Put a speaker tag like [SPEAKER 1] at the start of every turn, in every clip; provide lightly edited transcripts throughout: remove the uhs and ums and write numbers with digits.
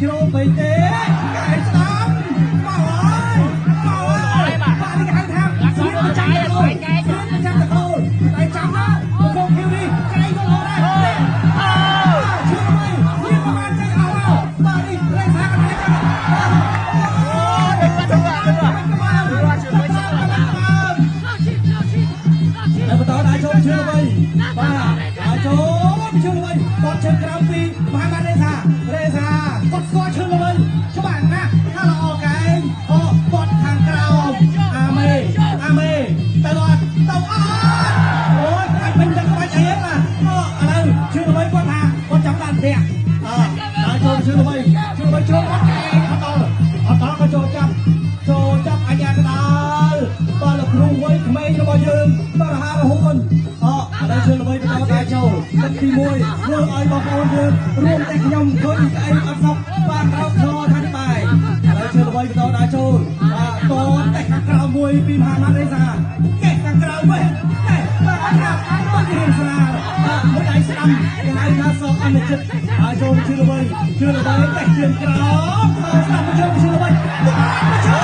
[SPEAKER 1] ជ្រោបីទេកាយស្ដាំមកហើយបាទនេះគេហៅថាស្រៀបប្រចាំតកូលតែចាំណាមកគៀវនេះកាយក៏ល្អដែរឈឺទៅនេះប្រហែលចេញអស់មកបាទនេះរេសាកណ្ដាលចាំអូយទៅបាទបន្តដល់ចូលឈឺទៅបាទដល់ចូលឈឺទៅគាត់ឈឺក្រៅពីមហាបាទរេសាគាត់ស្គាល់ឈឺទៅច្បាស់ណាស់ថាល្អកែងអូគាត់ខាងក្រៅអាមេទៅអត់អូយអាចពេញទឹកបាច់អីណាអូឥឡូវឈឺទៅគាត់ថាគាត់ចាំបានផ្ទះដល់ចូលឈឺទៅចូលគាត់កែងអត់ដល់ក៏ចូលចាប់អាញាកដាលបាទលោកគ្រូវ័យក្មេងរបស់យើងតរហារហួនឥឡូវជឿល្បីបន្តតែចូលទឹកទី1ធ្វើឲ្យបងប្អូនយើងរួមទាំងខ្ញុំឃើញស្អីអត់សក់បានក្រោកខថានេះបាយឥឡូវជឿល្បីបន្តតែចូលបាទតតែខាងក្រៅមួយពីមហាម៉ាត់រេសាកេះខាងក្រៅវិញតែបាទខាងក្រៅរៀនស្រាបាទមួយដៃស្ដាំគេហៅថាសក់អនិច្ចិតហើយចូលជឿល្បីតែជើងក្រោមស្ដាំជើងជឿល្បីមកចូ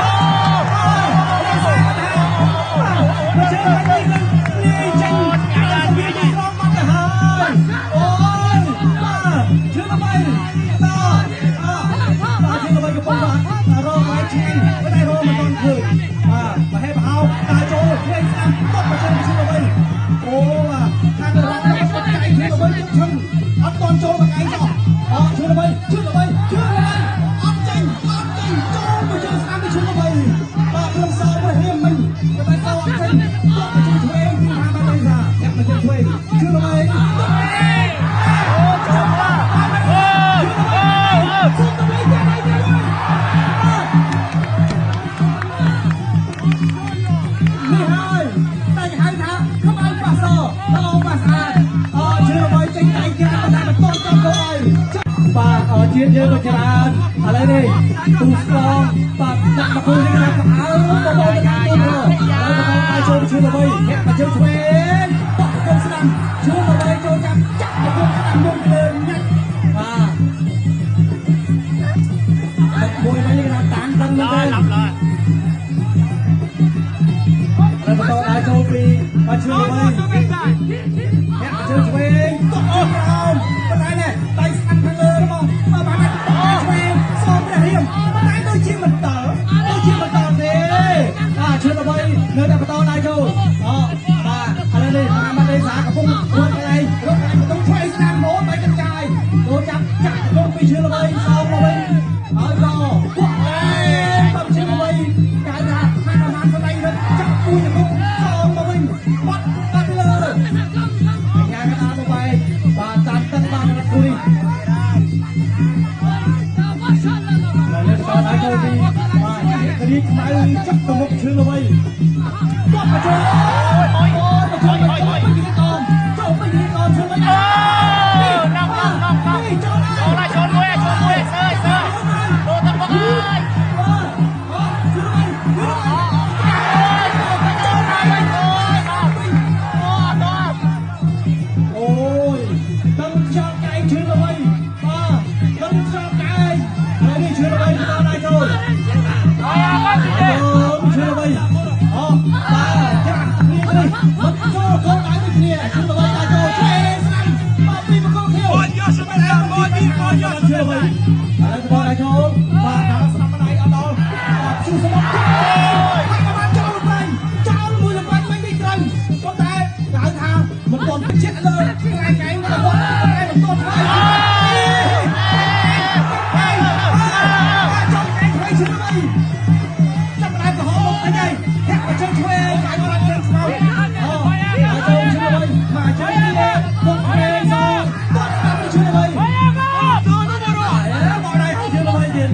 [SPEAKER 1] លចូលមកឯងចោលជឿល្បីអត់ចាញ់ចូលមកជឿស្ដាំទៅជឿល្បីបាទព្រមសល់មកហៀមមិញតែសល់អត់ចាញ់គាត់មកជឿឆ្វេងពីមហាបាទរេសាចាប់មកជឿឆ្វេងជឿល្បីអូចូលមកអូទៅវិញទៅវិញនេះហើយតែហៅថាខ្មៅប៉ាសល្អប៉ាស្អាតជឿល្បីចេញដៃក្រាបតែមិនតន់ចាប់ទៅឲ្យបាទជាតិយើងក៏ច្រើនឥឡូវនេះទូស្គងបាទដាក់មកគូនេះណាក៏អើបងទៅហើយចូលជឿល្បីអ្នកមកជើងឆ្វេងបោះទៅស្ដាំជឿល្បីចូលចាប់មកគូស្ដាំមុំលើញ៉ាច់បាទមួយវិញគេថាតាំងមែនទេហើយបន្តដល់ចូលពីបាទជឿល្បីអ្នកមកជើងឆ្វេងតោះក្រោមប៉ុន្តែនេះដៃស្អាតខាងលើរបស់បាទបាទឆ្វេងសូមព្រះរៀមតែដូចជាមិនដល់ទេជឿល្បីនៅតែបន្តដល់ចូលបាទឥឡូវនេះមហាម៉ាត់រេសាកំពុងរត់ឯងបន្តឆ្វេងស្ដាំរត់ទៅកញ្ចាយចូលចាប់កំពុងពីជឿល្បីសោមមកវិញហើយក៏ពួកបាទជឿល្បីគេថាខាងប្រមាណស្ដីរត់ចាប់គួយទៅមុខសោមមកវិញបាត់ទៅលើអាញាកដាលទៅបែកបាទតាន់ទឹកបានរត់គួយហើយចូលពីបាទគ្រីខ្មៅចាប់ទៅមុខជឿល្បីគាត់មកចូលចូលពីកនជឿល្បីចូលមួយសើដូតមកហើយអូយដឹងខ្យល់កែងជឿល្បីបាទដឹងខ្យល់កែងហើយនេះជឿល្បីទៅដល់ចូលជឿល្បីបាទចាស់នេះនេះមកចូលកូនដៃដូចគ្នាជឿល្បីដល់ចូលឆ្វេងស្ដាំបាទពីមកខៀវបងយកស្ដាំបងយកជឿល្បីហើយបងដល់ចូលបាទដល់ស្ដាំដៃអត់ដល់ជឿសម្បត្តិហើយបានចូលទៅចោលមួយល្បាច់មិននេះត្រូវប៉ុន្តែគេហៅថាមិនទាន់ជិះលើខ្លាយកែងទៅគាត់តែមិនទាន់ហើយចូលកែងឆ្វេងជឿល្បីចាប់ដើមកំហុសមកអីហើយធាក់មកជើងឆ្វេងកាយមកជើងស្មៅចូលជឿល្បីមកជើងនេះមកឆ្វេងសគាត់ស្ដាប់ជឿល្បីមកដៃជឿល្បីទៀត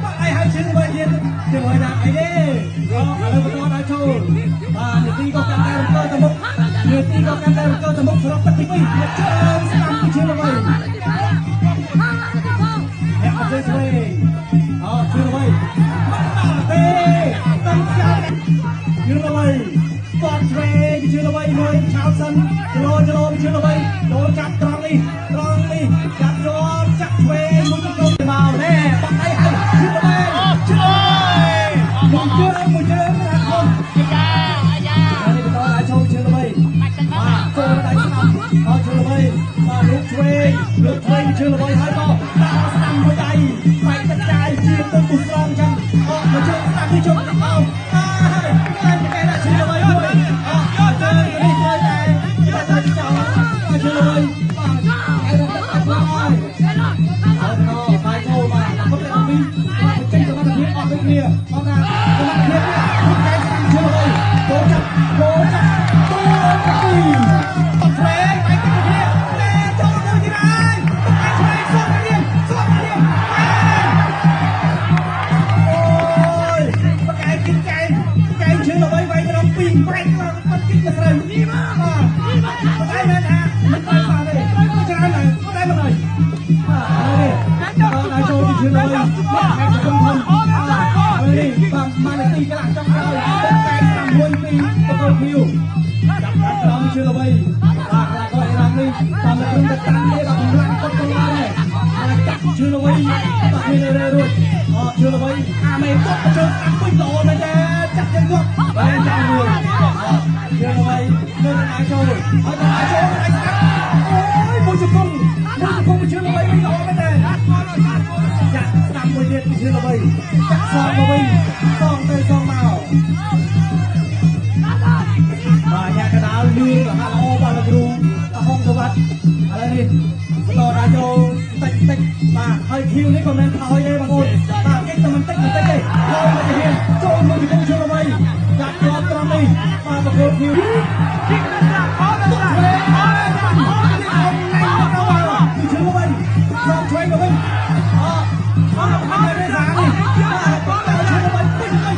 [SPEAKER 1] មកដៃហើយជឿល្បីទៀតជឿល្បីថាអីទេឥឡូវបន្តដល់ចូលបាទនាទីក៏កាន់តែរំកើទៅមុខសរុបទឹកទី2មកជើងស្ដាំជឿល្បីអ្នកអត់ឆ្វេងជឿល្បីទេតាំងចាប់ជឿល្បីគាត់ឆ្វេងជឿល្បីមួយឆោតសិនចលោជឿល្បីចូលចាប់ត្រង់នេះចាប់យកចាក់ឆ្វេងមួយទៅមកនេះបាត់ ให้ทุกคนนี่ฝั่งมาเลตีกระหลังจ้องเราเป็นแฟนต่างมวยปีตะโกนคิวจับกันเราเชื่อไว้ปากเราก็ไอ้รังนี่ตามมาตรึงตะตันนี่กับหลังก็ตรงนั้นเลยจับเชื่อไว้ตัดให้เรื่อยๆเชื่อไว้ไม่ก็เชื่อตัดไม่โดนนะแกจับยังก็ไปเจ้ามือเชื่อไว้เรื่องนายโชว์เอาแต่นายโชว์อะไรสักโอ้ยมุจกุงเชื่อไว้ไม่โดนไม่แต่จับตามมวยเด็ดเชื่อไว้จับซองเอาไว้ซองเตยซองเมาnhà cái đá như là hạ ô và là gru ta không cho bắtอะไรนี่ต่อดาโจติ๊กมาให้คิวนี่คอมเมนต์เอาให้บางคนมาเก็ตแต่มันติ๊กเลยพอมันจะเห็นโจมมันจะคงเชื่อไว้จับตัวตรงนี้มาบางคนคิวคิกนั่นละขอนั่นละขอนั่นละขอนั่นละระวังมีเชื่อไว้ลองช่วยกันไว้มาทำอะไรได้สามนี่มาเชื่อไว้ติ๊กเลย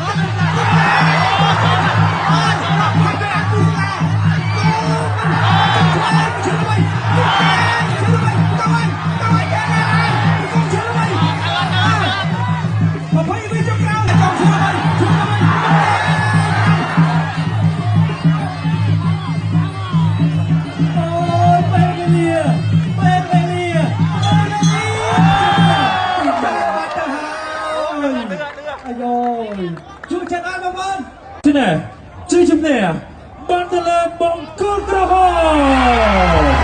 [SPEAKER 2] Cina, cucupnya Bantala Bongkul Kroho.